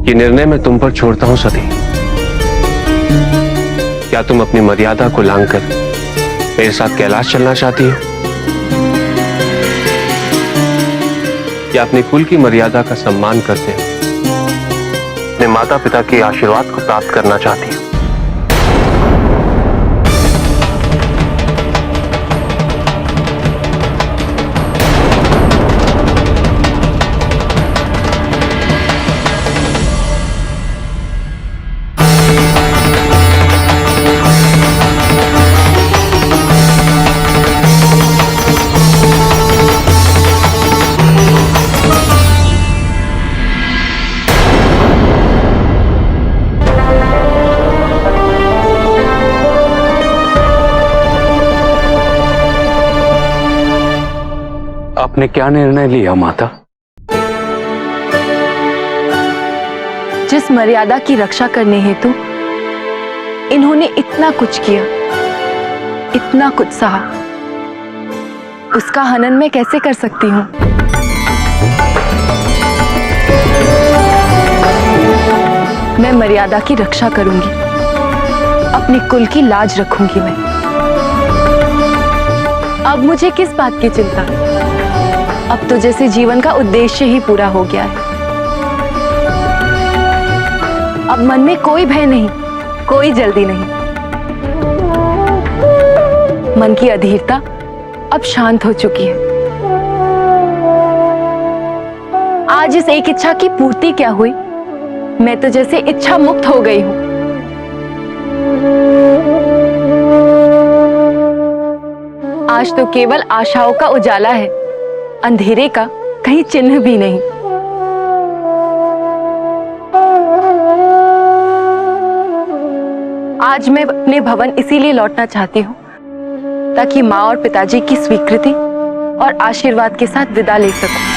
ये निर्णय मैं तुम पर छोड़ता हूं सती। क्या तुम अपनी मर्यादा को लांघकर मेरे साथ कैलाश चलना चाहती हो, या अपने कुल की मर्यादा का सम्मान करते हो अपने माता पिता के आशीर्वाद को प्राप्त करना चाहती हो? आपने क्या निर्णय लिया माता? जिस मर्यादा की रक्षा करने हेतु इन्होंने इतना कुछ किया, इतना कुछ सहा, उसका हनन मैं कैसे कर सकती हूँ? मैं मर्यादा की रक्षा करूंगी, अपने कुल की लाज रखूंगी मैं। अब मुझे किस बात की चिंता? अब तो जैसे जीवन का उद्देश्य ही पूरा हो गया है। अब मन में कोई भय नहीं, कोई जल्दी नहीं। मन की अधीरता अब शांत हो चुकी है। आज इस एक इच्छा की पूर्ति क्या हुई, मैं तो जैसे इच्छा मुक्त हो गई हूं। आज तो केवल आशाओं का उजाला है, अंधेरे का कहीं चिन्ह भी नहीं। आज मैं अपने भवन इसीलिए लौटना चाहती हूँ ताकि माँ और पिताजी की स्वीकृति और आशीर्वाद के साथ विदा ले सकूं।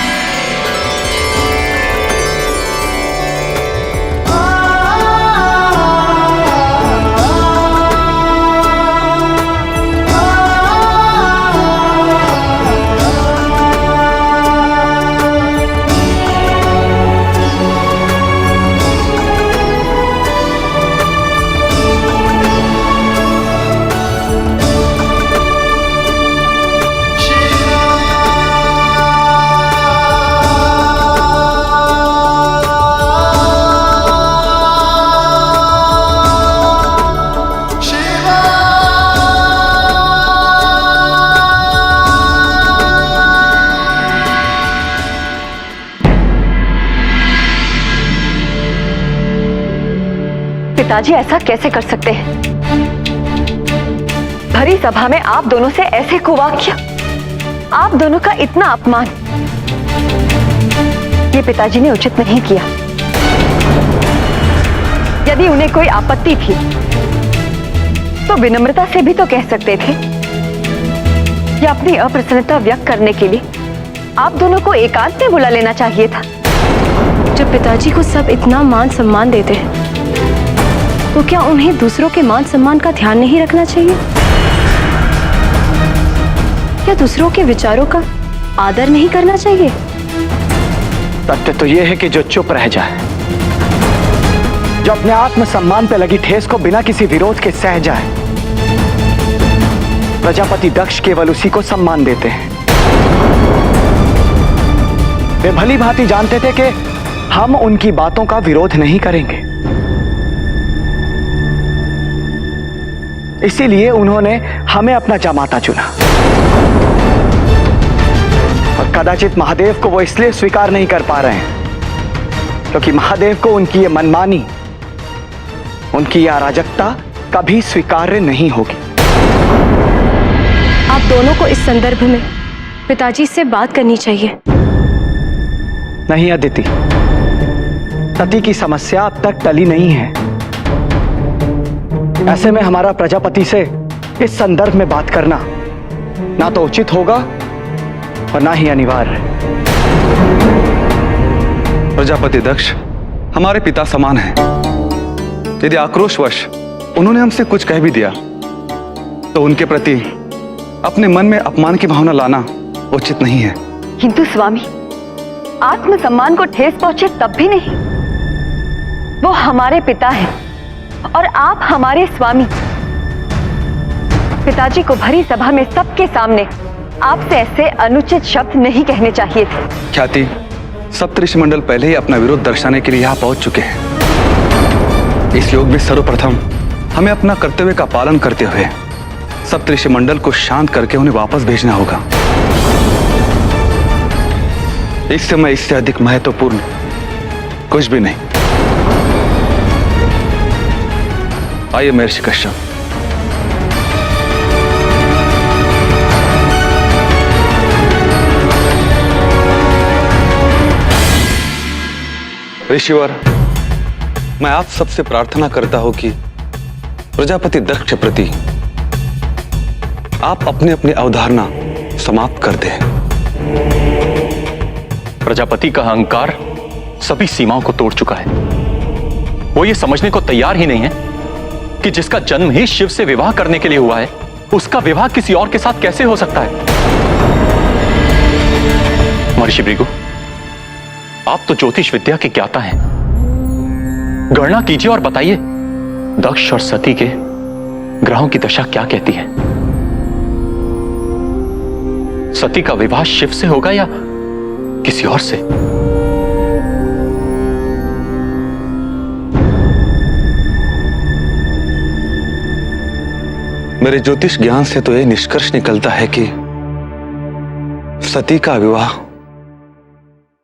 पिताजी ऐसा कैसे कर सकते हैं? भरी सभा में आप दोनों से ऐसे कुवाक्य, आप दोनों का इतना अपमान, ये पिताजी ने उचित नहीं किया। यदि उन्हें कोई आपत्ति थी तो विनम्रता से भी तो कह सकते थे, या अपनी अप्रसन्नता व्यक्त करने के लिए आप दोनों को एकांत में बुला लेना चाहिए था। जब पिताजी को सब इतना मान सम्मान देते हैं तो क्या उन्हें दूसरों के मान सम्मान का ध्यान नहीं रखना चाहिए? क्या दूसरों के विचारों का आदर नहीं करना चाहिए? सत्य तो यह है कि जो चुप रह जाए, जो अपने आत्मसम्मान पे लगी ठेस को बिना किसी विरोध के सह जाए, प्रजापति दक्ष केवल उसी को सम्मान देते हैं। वे भली भांति जानते थे कि हम उनकी बातों का विरोध नहीं करेंगे, इसीलिए उन्होंने हमें अपना जमाता चुना। और कदाचित महादेव को वो इसलिए स्वीकार नहीं कर पा रहे हैं क्योंकि महादेव को उनकी ये मनमानी, उनकी ये अराजकता कभी स्वीकार्य नहीं होगी। आप दोनों को इस संदर्भ में पिताजी से बात करनी चाहिए। नहीं अदिति, सती की समस्या अब तक टली नहीं है। ऐसे में हमारा प्रजापति से इस संदर्भ में बात करना ना तो उचित होगा और ना ही अनिवार्य। प्रजापति दक्ष हमारे पिता समान हैं। यदि आक्रोशवश उन्होंने हमसे कुछ कह भी दिया तो उनके प्रति अपने मन में अपमान की भावना लाना उचित नहीं है। किंतु स्वामी, आत्मसम्मान को ठेस पहुंचे तब भी नहीं। वो हमारे पिता हैं और आप हमारे स्वामी। पिताजी को भरी सभा में सबके सामने आपसे ऐसे अनुचित शब्द नहीं कहने चाहिए थे। ख्याति, सप्तऋषि मंडल पहले ही अपना विरोध दर्शाने के लिए यहाँ पहुंच चुके हैं। इस योग में सर्वप्रथम हमें अपना कर्तव्य का पालन करते हुए सप्तऋषि मंडल को शांत करके उन्हें वापस भेजना होगा। इस समय इससे अधिक महत्वपूर्ण कुछ भी नहीं। आइए महर्षि कश्यप। ऋषिवर, मैं आप सबसे प्रार्थना करता हूं कि प्रजापति दक्ष के प्रति आप अपनी अपनी अवधारणा समाप्त कर दें। प्रजापति का अहंकार सभी सीमाओं को तोड़ चुका है। वो ये समझने को तैयार ही नहीं है कि जिसका जन्म ही शिव से विवाह करने के लिए हुआ है, उसका विवाह किसी और के साथ कैसे हो सकता है। महर्षि भृगु, आप तो ज्योतिष विद्या के ज्ञाता हैं। गणना कीजिए और बताइए दक्ष और सती के ग्रहों की दशा क्या कहती है। सती का विवाह शिव से होगा या किसी और से? मेरे ज्योतिष ज्ञान से तो यह निष्कर्ष निकलता है कि सती का विवाह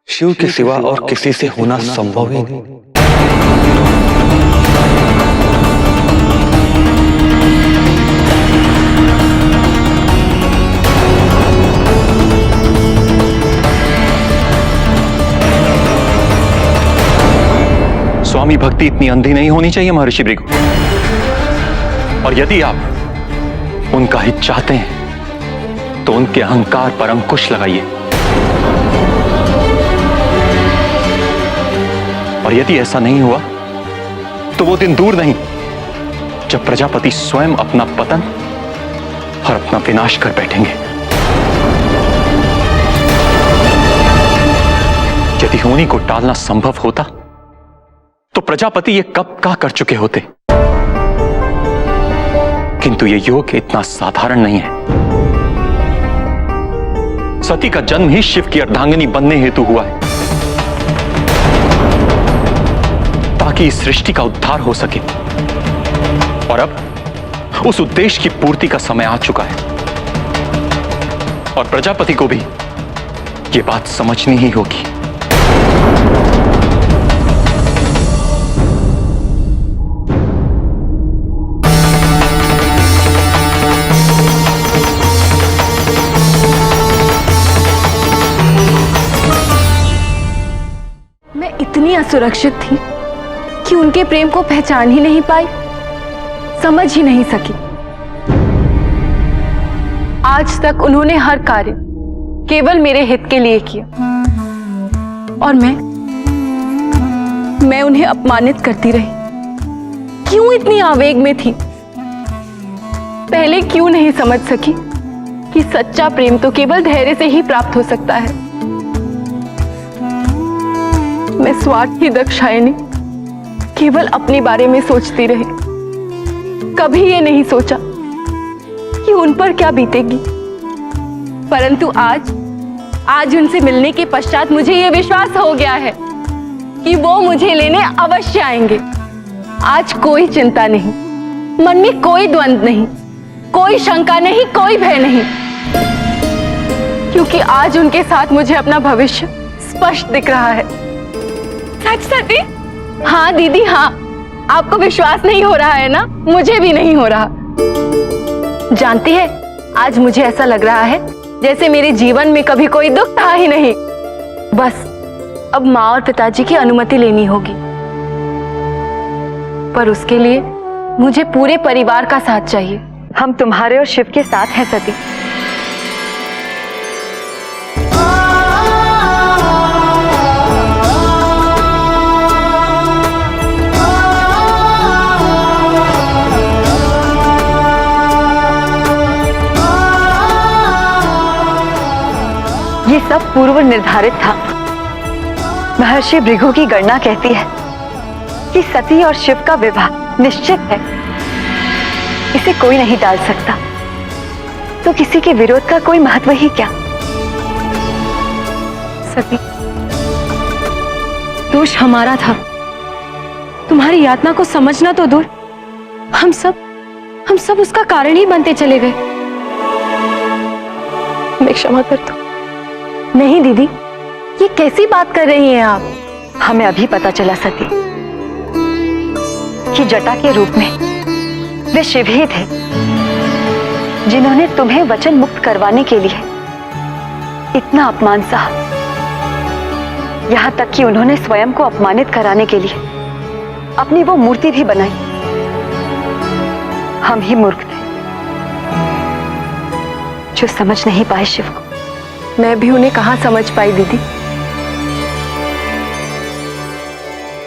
शिव के सिवा और किसी से होना संभव ही नहीं। स्वामी भक्ति इतनी अंधी नहीं होनी चाहिए महर्षि भृगु। और यदि आप उनका हित चाहते हैं तो उनके अहंकार पर अंकुश लगाइए। और यदि ऐसा नहीं हुआ तो वो दिन दूर नहीं जब प्रजापति स्वयं अपना पतन और अपना विनाश कर बैठेंगे। यदि होनी को टालना संभव होता तो प्रजापति ये कब का कर चुके होते। किंतु ये योग इतना साधारण नहीं है। सती का जन्म ही शिव की अर्धांगिनी बनने हेतु हुआ है, ताकि इस सृष्टि का उद्धार हो सके। और अब उस उद्देश्य की पूर्ति का समय आ चुका है और प्रजापति को भी यह बात समझनी ही होगी। इतनी असुरक्षित थी कि उनके प्रेम को पहचान ही नहीं पाई, समझ ही नहीं सकी। आज तक उन्होंने हर कार्य केवल मेरे हित के लिए किया और मैं उन्हें अपमानित करती रही। क्यों इतनी आवेग में थी? पहले क्यों नहीं समझ सकी कि सच्चा प्रेम तो केवल धैर्य से ही प्राप्त हो सकता है। मैं स्वार्थी दक्षायनी केवल अपने बारे में सोचती रही, कभी ये नहीं सोचा कि उन पर क्या बीतेगी। परंतु आज उनसे मिलने के पश्चात मुझे ये विश्वास हो गया है कि वो मुझे लेने अवश्य आएंगे। आज कोई चिंता नहीं, मन में कोई द्वंद्व नहीं, कोई शंका नहीं, कोई भय नहीं, क्योंकि आज उनके साथ मुझे अपना भविष्य स्पष्ट दिख रहा है। सच सती? हाँ दीदी हाँ, आपको विश्वास नहीं हो रहा है ना? मुझे भी नहीं हो रहा। जानती है, आज मुझे ऐसा लग रहा है जैसे मेरे जीवन में कभी कोई दुख था ही नहीं। बस अब माँ और पिताजी की अनुमति लेनी होगी, पर उसके लिए मुझे पूरे परिवार का साथ चाहिए। हम तुम्हारे और शिव के साथ हैं सती। ये सब पूर्व निर्धारित था। महर्षि भृगु की गणना कहती है कि सती और शिव का विवाह निश्चित है, इसे कोई नहीं टाल सकता, तो किसी के विरोध का कोई महत्व ही क्या। सती, दोष हमारा था। तुम्हारी यातना को समझना तो दूर, हम सब उसका कारण ही बनते चले गए। मैं क्षमा कर दो। नहीं दीदी, ये कैसी बात कर रही हैं आप? हमें अभी पता चला सती कि जटा के रूप में वे शिव ही थे, जिन्होंने तुम्हें वचन मुक्त करवाने के लिए इतना अपमान सहा। यहां तक कि उन्होंने स्वयं को अपमानित कराने के लिए अपनी वो मूर्ति भी बनाई। हम ही मूर्ख थे जो समझ नहीं पाए शिव को। मैं भी उन्हें कहां समझ पाई दीदी।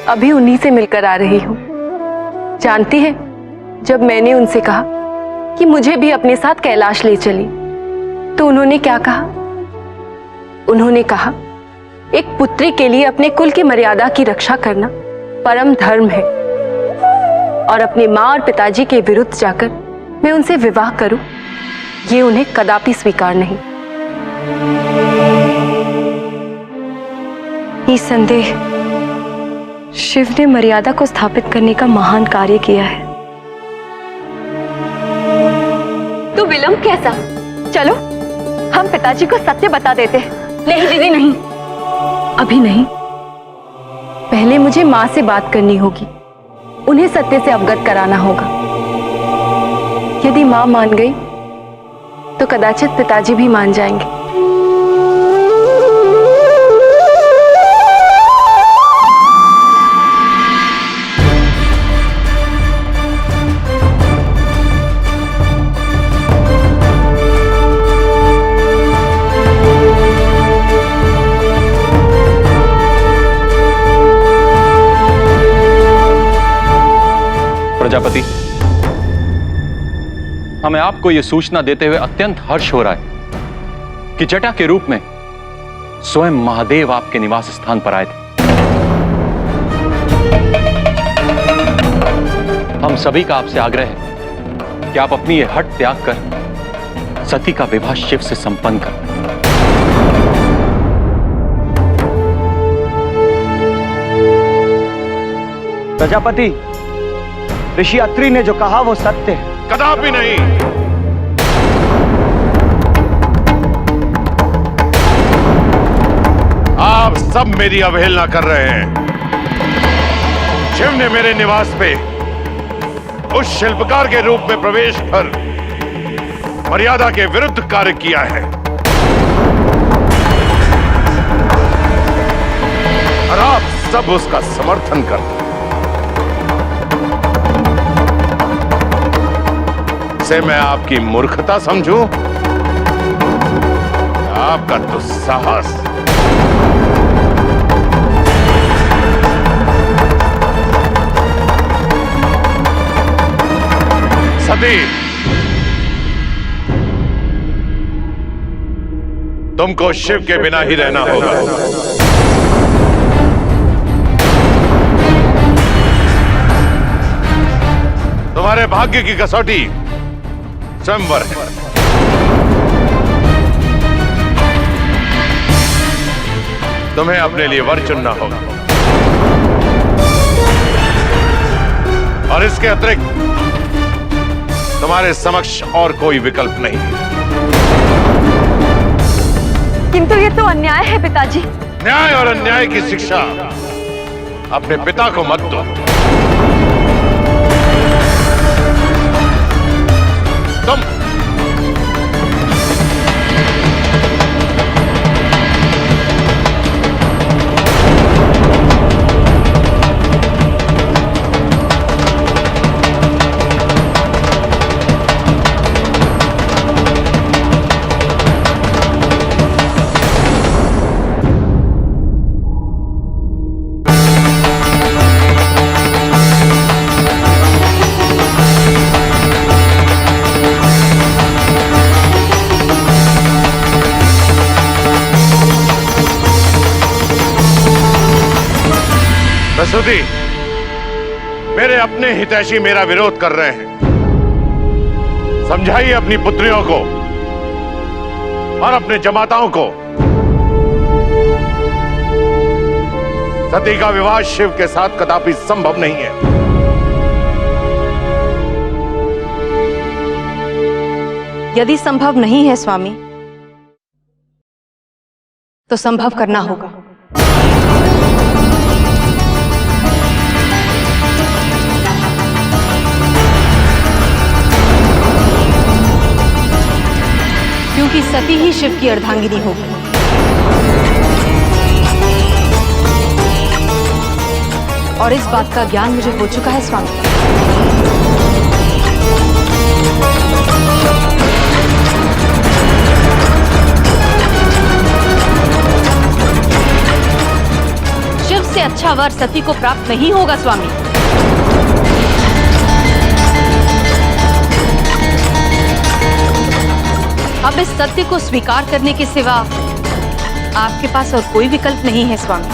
अभी उन्हीं से मिलकर आ रही हूं। जानती है, जब मैंने उनसे कहा कि मुझे भी अपने साथ कैलाश ले चली, तो उन्होंने क्या कहा? उन्होंने कहा, एक पुत्री के लिए अपने कुल की मर्यादा की रक्षा करना परम धर्म है, और अपने मां और पिताजी के विरुद्ध जाकर मैं उनसे विवाह करूं, ये उन्हें कदापि स्वीकार नहीं। निसंदेह शिव ने मर्यादा को स्थापित करने का महान कार्य किया है। तो विलंब कैसा? चलो हम पिताजी को सत्य बता देते हैं। नहीं दीदी, नहीं, अभी नहीं। पहले मुझे मां से बात करनी होगी, उन्हें सत्य से अवगत कराना होगा। यदि मां मान गई तो कदाचित पिताजी भी मान जाएंगे। प्रजापति, हमें आपको यह सूचना देते हुए अत्यंत हर्ष हो रहा है कि जटा के रूप में स्वयं महादेव आपके निवास स्थान पर आए थे। हम सभी का आपसे आग्रह है कि आप अपनी यह हट त्याग कर सती का विवाह शिव से संपन्न करें। प्रजापति, ऋषि अत्रि ने जो कहा वो सत्य है। कदापि नहीं। आप सब मेरी अवहेलना कर रहे हैं। शिव ने मेरे निवास पे उस शिल्पकार के रूप में प्रवेश कर मर्यादा के विरुद्ध कार्य किया है, और आप सब उसका समर्थन करते हैं। से मैं आपकी मूर्खता समझूं, आपका दुस्साहस। सती, तुमको शिव के बिना ही रहना होगा। तुम्हारे भाग्य की कसौटी स्वयंवर है। तुम्हें अपने लिए वर चुनना होगा, और इसके अतिरिक्त तुम्हारे समक्ष और कोई विकल्प नहीं है। किंतु ये तो अन्याय है पिताजी। न्याय और अन्याय की शिक्षा अपने पिता को मत दो। तुम प्रसूति, मेरे अपने हितैषी मेरा विरोध कर रहे हैं। समझाइए अपनी पुत्रियों को और अपने जमाताओं को, सती का विवाह शिव के साथ कदापि संभव नहीं है। यदि संभव नहीं है स्वामी, तो संभव करना होगा। क्योंकि सती ही शिव की अर्धांगिनी होगी। और इस बात का ज्ञान मुझे हो चुका है स्वामी। शिव से अच्छा वर सती को प्राप्त नहीं होगा स्वामी। अब इस सत्य को स्वीकार करने के सिवा आपके पास और कोई विकल्प नहीं है स्वामी।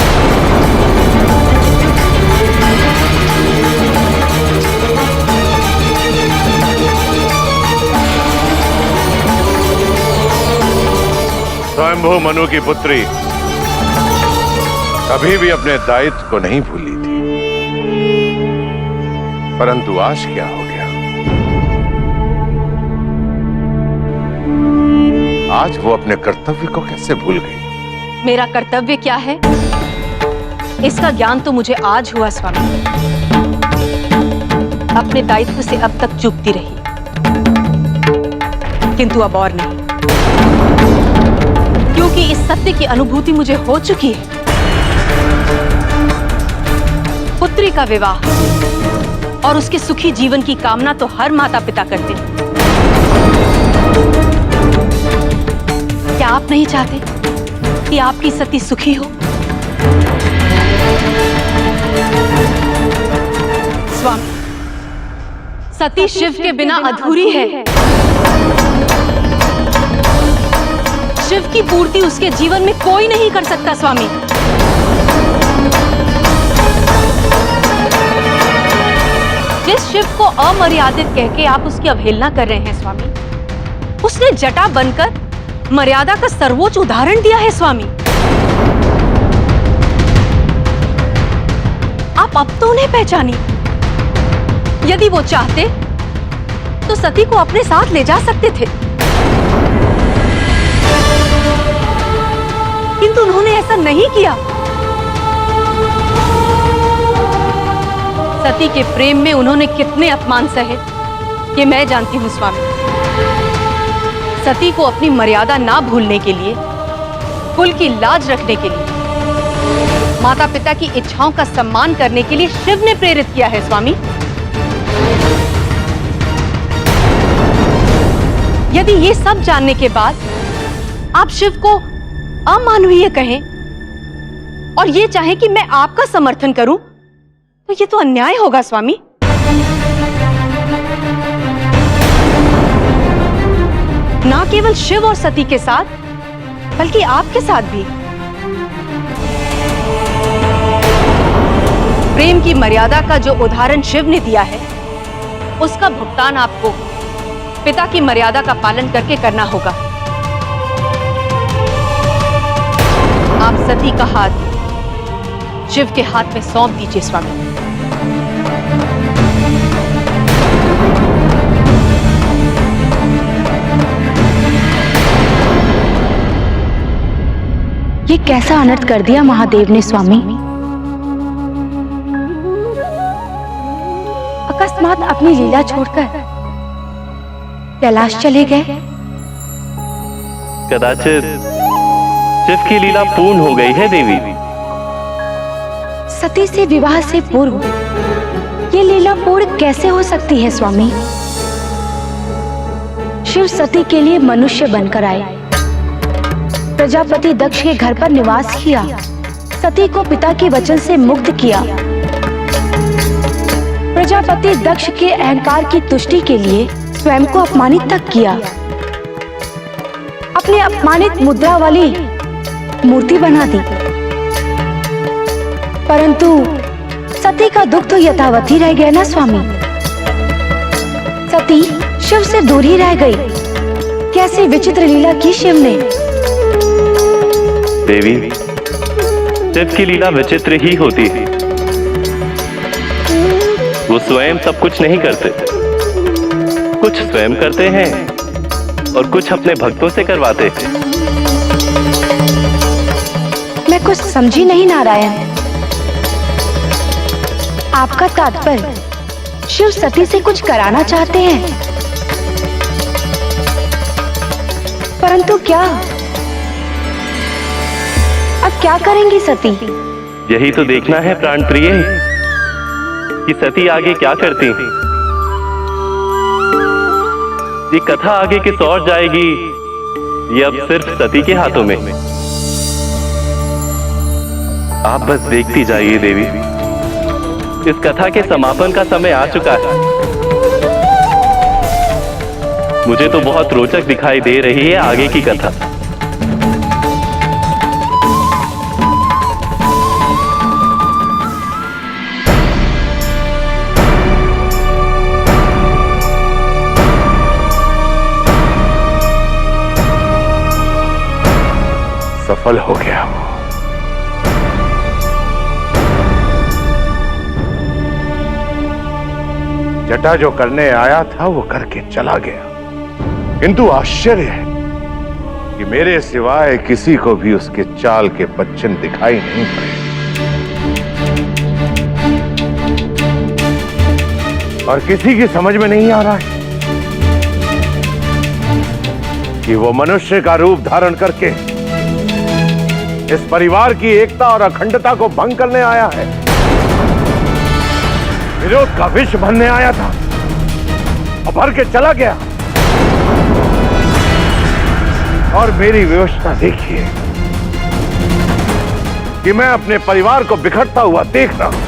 स्वयंभू मनु की पुत्री कभी भी अपने दायित्व को नहीं भूली थी, परंतु आज क्या हो गया? आज वो अपने कर्तव्य को कैसे भूल गई? मेरा कर्तव्य क्या है, इसका ज्ञान तो मुझे आज हुआ स्वामी। अपने दायित्व से अब तक चूकती रही, किंतु अब और नहीं, क्योंकि इस सत्य की अनुभूति मुझे हो चुकी है। पुत्री का विवाह और उसके सुखी जीवन की कामना तो हर माता पिता करते हैं। क्या आप नहीं चाहते कि आपकी सती सुखी हो? स्वामी, सती शिव के बिना अधूरी है। शिव की पूर्ति उसके जीवन में कोई नहीं कर सकता स्वामी। जिस शिव को अमर्यादित कह के आप उसकी अवहेलना कर रहे हैं स्वामी, उसने जटा बनकर मर्यादा का सर्वोच्च उदाहरण दिया है स्वामी। आप अब तो उन्हें पहचानिए। यदि वो चाहते तो सती को अपने साथ ले जा सकते थे, किंतु उन्होंने ऐसा नहीं किया। सती के प्रेम में उन्होंने कितने अपमान सहे ये मैं जानती हूं स्वामी। सती को अपनी मर्यादा ना भूलने के लिए, कुल की लाज रखने के लिए, माता पिता की इच्छाओं का सम्मान करने के लिए शिव ने प्रेरित किया है स्वामी। यदि ये सब जानने के बाद आप शिव को अमानवीय कहें और ये चाहें कि मैं आपका समर्थन करूं, तो ये तो अन्याय होगा स्वामी। ना केवल शिव और सती के साथ, बल्कि आपके साथ भी। प्रेम की मर्यादा का जो उदाहरण शिव ने दिया है, उसका भुगतान आपको पिता की मर्यादा का पालन करके करना होगा। आप सती का हाथ शिव के हाथ में सौंप दीजिए स्वामी। ये कैसा अनर्थ कर दिया महादेव ने स्वामी। अकस्मात अपनी लीला छोड़कर कैलाश चले गए। कदाचित शिव की लीला पूर्ण हो गई है देवी। सती से विवाह से पूर्व ये लीला पूर्ण कैसे हो सकती है स्वामी? शिव सती के लिए मनुष्य बनकर आए, प्रजापति दक्ष के घर पर निवास किया, सती को पिता के वचन से मुक्त किया, प्रजापति दक्ष के अहंकार की तुष्टि के लिए स्वयं को अपमानित तक किया, अपने अपमानित मुद्रा वाली मूर्ति बना दी, परंतु सती का दुख तो यथावत ही रह गया ना स्वामी। सती शिव से दूर ही रह गई। कैसी विचित्र लीला की शिव ने। देवी, शिव की लीला विचित्र ही होती है। वो स्वयं सब कुछ नहीं करते, कुछ स्वयं करते हैं और कुछ अपने भक्तों से करवाते हैं। मैं कुछ समझी नहीं नारायण। आपका तात्पर्य शिव सती से कुछ कराना चाहते हैं, परंतु क्या? अब क्या करेंगी सती? यही तो देखना है प्राण प्रिय कि सती आगे क्या करती हैं। ये कथा आगे किस ओर जाएगी, ये अब सिर्फ सती के हाथों में। आप बस देखती जाइए देवी, इस कथा के समापन का समय आ चुका है। मुझे तो बहुत रोचक दिखाई दे रही है आगे की कथा। सफल हो गया वो। जटा जो करने आया था वो करके चला गया, किंतु आश्चर्य है कि मेरे सिवाय किसी को भी उसके चाल के पच्छिन दिखाई नहीं पड़े। और किसी की समझ में नहीं आ रहा है कि वो मनुष्य का रूप धारण करके इस परिवार की एकता और अखंडता को भंग करने आया है, विरोध का विष भरने आया था और भर के चला गया। और मेरी व्यवस्था देखिए कि मैं अपने परिवार को बिखरता हुआ देख रहा हूं,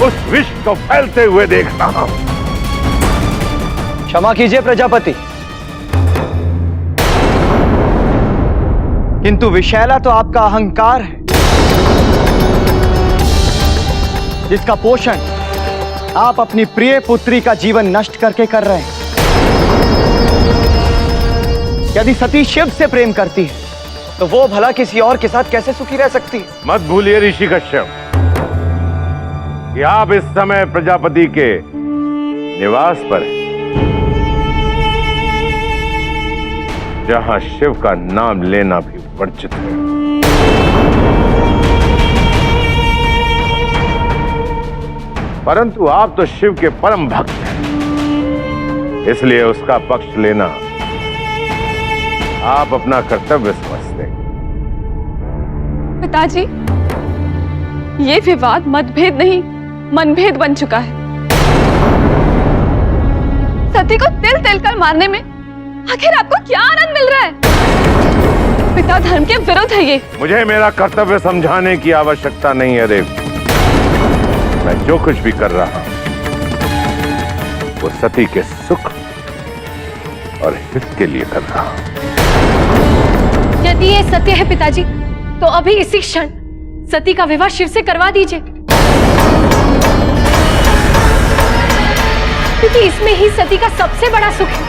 उस विष को फैलते हुए देख रहा हूं। क्षमा कीजिए प्रजापति, किंतु विषैला तो आपका अहंकार है, जिसका पोषण आप अपनी प्रिय पुत्री का जीवन नष्ट करके कर रहे हैं। यदि सती शिव से प्रेम करती है तो वो भला किसी और के साथ कैसे सुखी रह सकती है? मत भूलिए ऋषि कश्यप कि आप इस समय प्रजापति के निवास पर हैं, जहां शिव का नाम लेना भी वर्जित है। परंतु आप तो शिव के परम भक्त हैं, इसलिए उसका पक्ष लेना आप अपना कर्तव्य समझते हैं। पिताजी, ये विवाद मतभेद नहीं मनभेद बन चुका है। सती को तिल तिल कर मारने में आखिर आपको क्या आनंद मिल रहा है? पिता धर्म के विरुद्ध है ये। मुझे मेरा कर्तव्य समझाने की आवश्यकता नहीं है देव। मैं जो कुछ भी कर रहा हूं वो सती के सुख और हित के लिए कर रहा हूं। यदि ये सत्य है पिताजी, तो अभी इसी क्षण सती का विवाह शिव से करवा दीजिए, क्योंकि इसमें ही सती का सबसे बड़ा सुख है।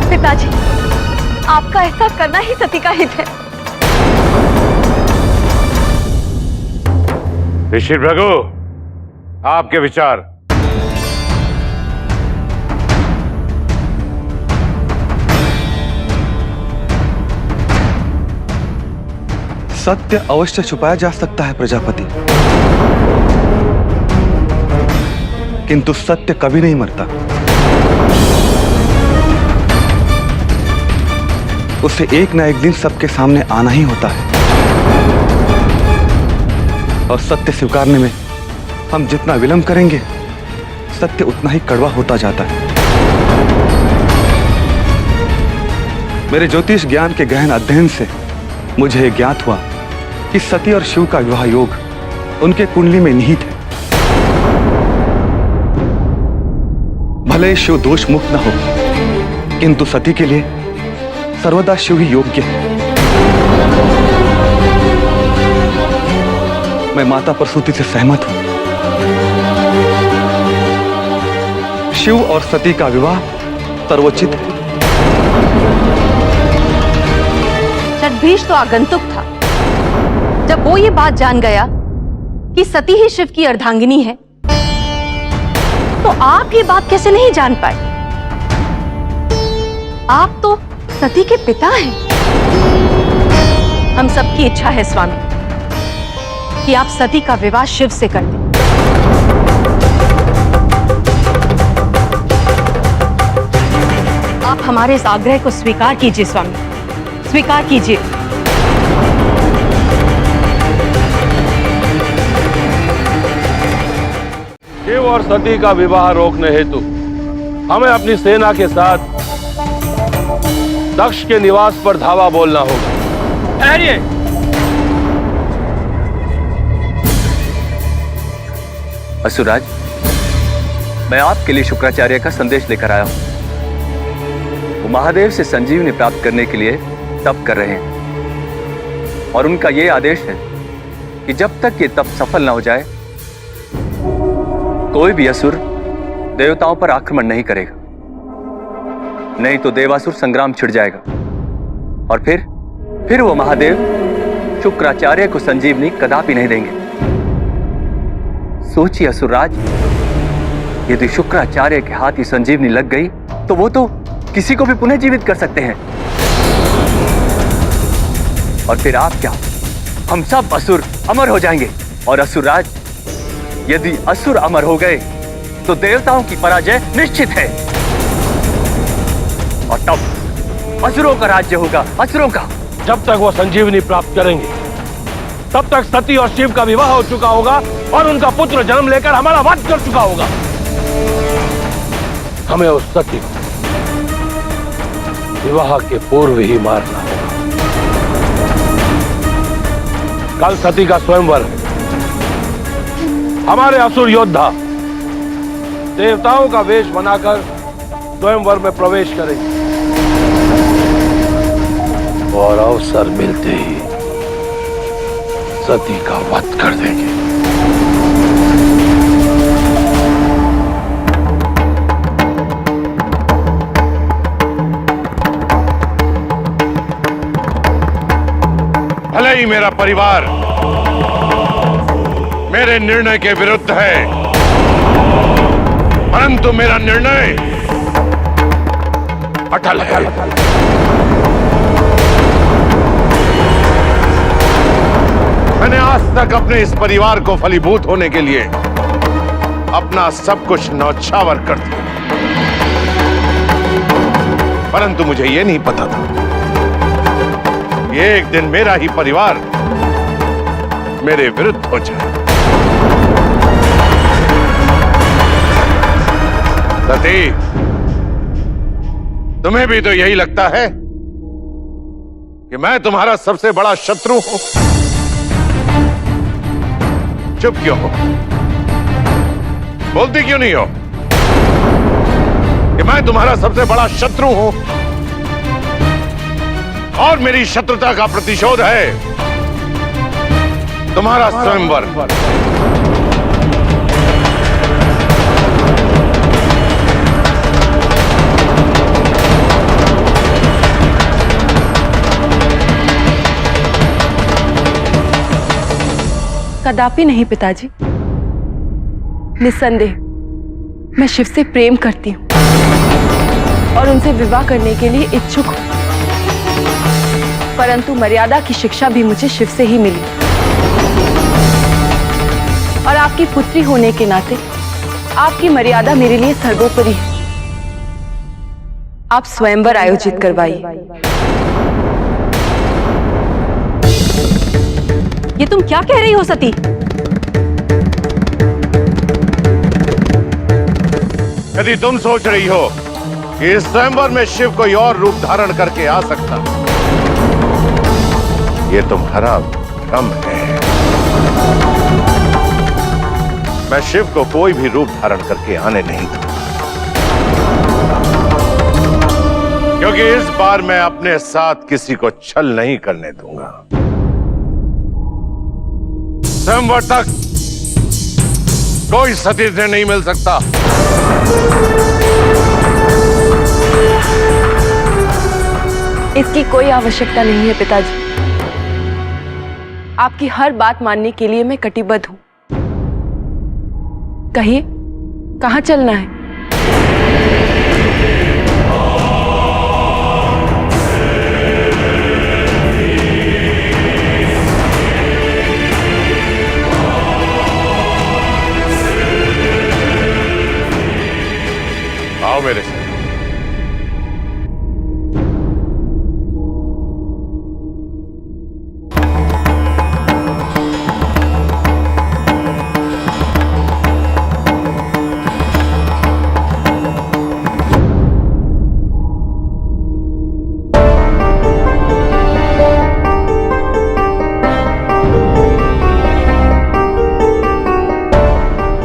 पिताजी, आपका ऐसा करना ही सती का हित है। ऋषि भृगु, आपके विचार। सत्य अवश्य छुपाया जा सकता है प्रजापति, किंतु सत्य कभी नहीं मरता। उसे एक ना एक दिन सबके सामने आना ही होता है, और सत्य स्वीकारने में हम जितना विलंब करेंगे, सत्य उतना ही कड़वा होता जाता है। मेरे ज्योतिष ज्ञान के गहन अध्ययन से मुझे ज्ञात हुआ कि सती और शिव का विवाह योग उनके कुंडली में निहित है। भले ही शिव दोष मुक्त न हो, किंतु सती के लिए सर्वदा शिव ही योग्य है। मैं माता प्रसूति से सहमत हूं। शिव और सती का विवाह सर्वोचित है। जगदीश तो आगंतुक था। जब वो ये बात जान गया कि सती ही शिव की अर्धांगिनी है, तो आप ये बात कैसे नहीं जान पाए? आप तो सती के पिता हैं। हम सबकी इच्छा है स्वामी कि आप सती का विवाह शिव से कर दें। आप हमारे इस आग्रह को स्वीकार कीजिए स्वामी, स्वीकार कीजिए। शिव और सती का विवाह रोकने हेतु हमें अपनी सेना के साथ दक्ष के निवास पर धावा बोलना होगा। ठहरिए। असुरराज, मैं आपके लिए शुक्राचार्य का संदेश लेकर आया हूं। वो महादेव से संजीवनी प्राप्त करने के लिए तप कर रहे हैं और उनका यह आदेश है कि जब तक ये तप सफल न हो जाए, कोई भी असुर देवताओं पर आक्रमण नहीं करेगा, नहीं तो देवासुर संग्राम छिड़ जाएगा और फिर वो महादेव शुक्राचार्य को संजीवनी कदापि नहीं देंगे। सोचिए असुरराज, यदि शुक्राचार्य के हाथ ही संजीवनी लग गई तो वो तो किसी को भी पुनः जीवित कर सकते हैं। और फिर आप क्या, हम सब असुर अमर हो जाएंगे। और असुरराज, यदि असुर अमर हो गए तो देवताओं की पराजय निश्चित है और तब असुरों का राज्य होगा, असुरों का। जब तक वो संजीवनी प्राप्त करेंगे तब तक सती और शिव का विवाह हो चुका होगा और उनका पुत्र जन्म लेकर हमारा वध कर चुका होगा। हमें उस सती को विवाह के पूर्व ही मारना होगा। कल सती का स्वयंवर है। हमारे असुर योद्धा देवताओं का वेश बनाकर स्वयंवर में प्रवेश करेंगे और अवसर मिलते ही सती का वध कर देंगे। भले ही मेरा परिवार मेरे निर्णय के विरुद्ध है, परंतु मेरा निर्णय अटल है। मैंने आज तक अपने इस परिवार को फलीभूत होने के लिए अपना सब कुछ न्यौछावर कर दिया, परंतु मुझे यह नहीं पता था ये एक दिन मेरा ही परिवार मेरे विरुद्ध हो जाए। सती, तुम्हें भी तो यही लगता है कि मैं तुम्हारा सबसे बड़ा शत्रु हूं? चुप क्यों हो? बोलती क्यों नहीं हो कि मैं तुम्हारा सबसे बड़ा शत्रु हूं और मेरी शत्रुता का प्रतिशोध है तुम्हारा स्वयंवर। कदापि नहीं पिताजी। निस्संदेह मैं शिव से प्रेम करती हूँ और उनसे विवाह करने के लिए इच्छुक हूँ, परंतु मर्यादा की शिक्षा भी मुझे शिव से ही मिली और आपकी पुत्री होने के नाते आपकी मर्यादा मेरे लिए सर्वोपरि है। आप स्वयंवर आयोजित करवाइए। ये तुम क्या कह रही हो सती? यदि तुम सोच रही हो कि इस स्वयंवर में शिव कोई और रूप धारण करके आ सकता, ये तुम्हारा भ्रम है। मैं शिव को कोई भी रूप धारण करके आने नहीं दूंगा, क्योंकि इस बार मैं अपने साथ किसी को छल नहीं करने दूंगा। स्वयंवर तक कोई सती से नहीं मिल सकता। इसकी कोई आवश्यकता नहीं है पिताजी। आपकी हर बात मानने के लिए मैं कटिबद्ध हूं। कहिए, कहां चलना है? आओ मेरे साथ।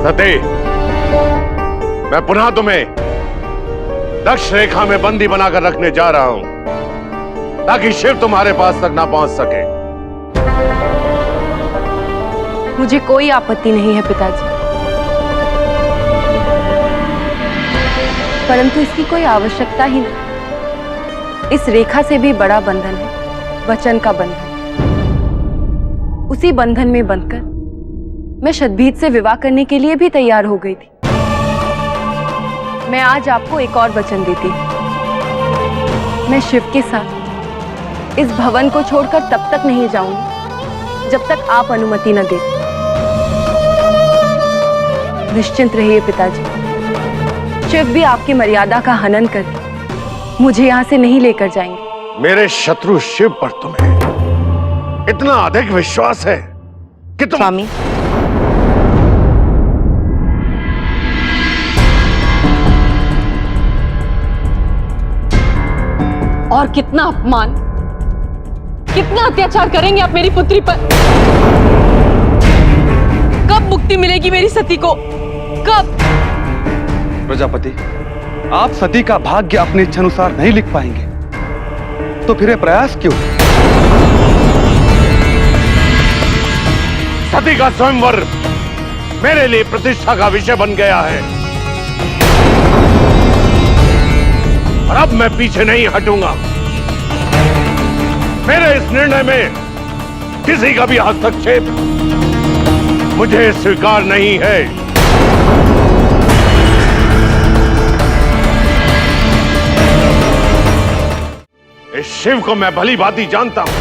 सती, मैं पुनः तुम्हें दक्ष रेखा में बंदी बनाकर रखने जा रहा हूं ताकि शिव तुम्हारे पास तक ना पहुंच सके। मुझे कोई आपत्ति नहीं है पिताजी, परंतु इसकी कोई आवश्यकता ही नहीं। इस रेखा से भी बड़ा बंधन है वचन का बंधन। उसी बंधन में बंधकर मैं शतभीत से विवाह करने के लिए भी तैयार हो गई थी। मैं आज आपको एक और वचन देती हूं। मैं शिव के साथ इस भवन को छोड़कर तब तक नहीं जाऊंगी जब तक आप अनुमति न दें। निश्चिंत रहिए पिताजी, शिव भी आपकी मर्यादा का हनन करके मुझे यहां से नहीं लेकर जाएंगे। मेरे शत्रु शिव पर तुम्हें इतना अधिक विश्वास है कि तुम... स्वामी, और कितना अपमान, कितना अत्याचार करेंगे आप मेरी पुत्री पर? कब मुक्ति मिलेगी मेरी सती को? कब? प्रजापति, आप सती का भाग्य अपने इच्छानुसार नहीं लिख पाएंगे, तो फिर ये प्रयास क्यों? सती का स्वयंवर मेरे लिए प्रतिष्ठा का विषय बन गया है और अब मैं पीछे नहीं हटूंगा। मेरे इस निर्णय में किसी का भी हस्तक्षेप मुझे स्वीकार नहीं है। इस शिव को मैं भली भांति जानता हूं,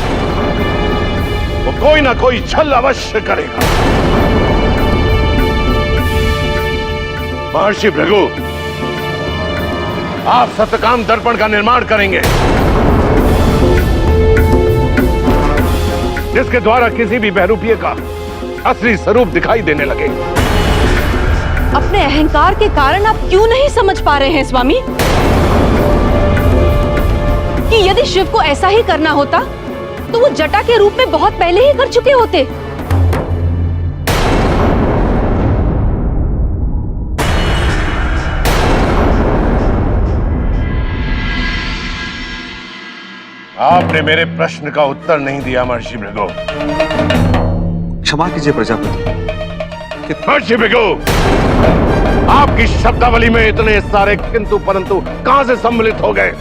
वो कोई ना कोई छल अवश्य करेगा। महर्षि भृगु, आप सत्यकाम दर्पण का निर्माण करेंगे जिसके द्वारा किसी भी बहरूपीय का असली स्वरूप दिखाई देने लगे। अपने अहंकार के कारण आप क्यों नहीं समझ पा रहे हैं स्वामी कि यदि शिव को ऐसा ही करना होता तो वो जटा के रूप में बहुत पहले ही कर चुके होते। आपने मेरे प्रश्न का उत्तर नहीं दिया महर्षि भृगु। क्षमा कीजिए प्रजापति। महर्षि भृगु, आपकी शब्दावली में इतने सारे किंतु परंतु कहां से सम्मिलित हो गए?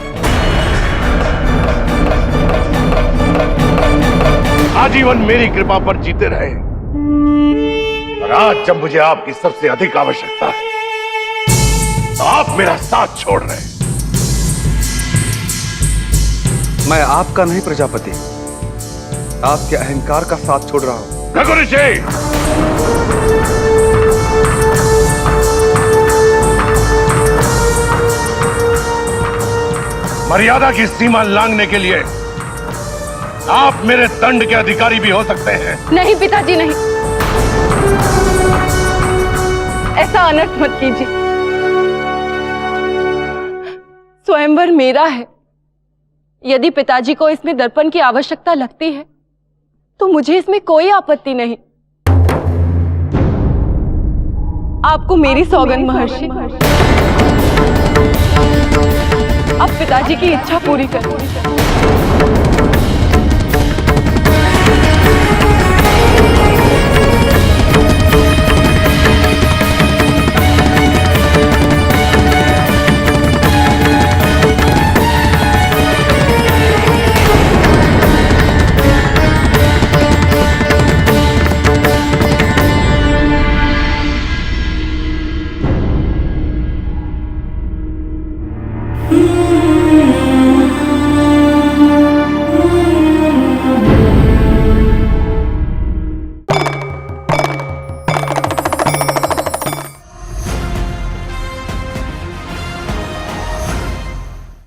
आजीवन मेरी कृपा पर जीते रहे और आज जब मुझे आपकी सबसे अधिक आवश्यकता है तो आप मेरा साथ छोड़ रहे हैं। मैं आपका नहीं प्रजापति, आपके अहंकार का साथ छोड़ रहा हूं। भृगु ऋषि, मर्यादा की सीमा लांघने के लिए आप मेरे दंड के अधिकारी भी हो सकते हैं। नहीं पिताजी, नहीं, ऐसा अनर्थ मत कीजिए। स्वयंवर मेरा है। यदि पिताजी को इसमें दर्पण की आवश्यकता लगती है तो मुझे इसमें कोई आपत्ति नहीं। आपको मेरी सौगंध महर्षि, अब पिताजी की इच्छा पूरी करो।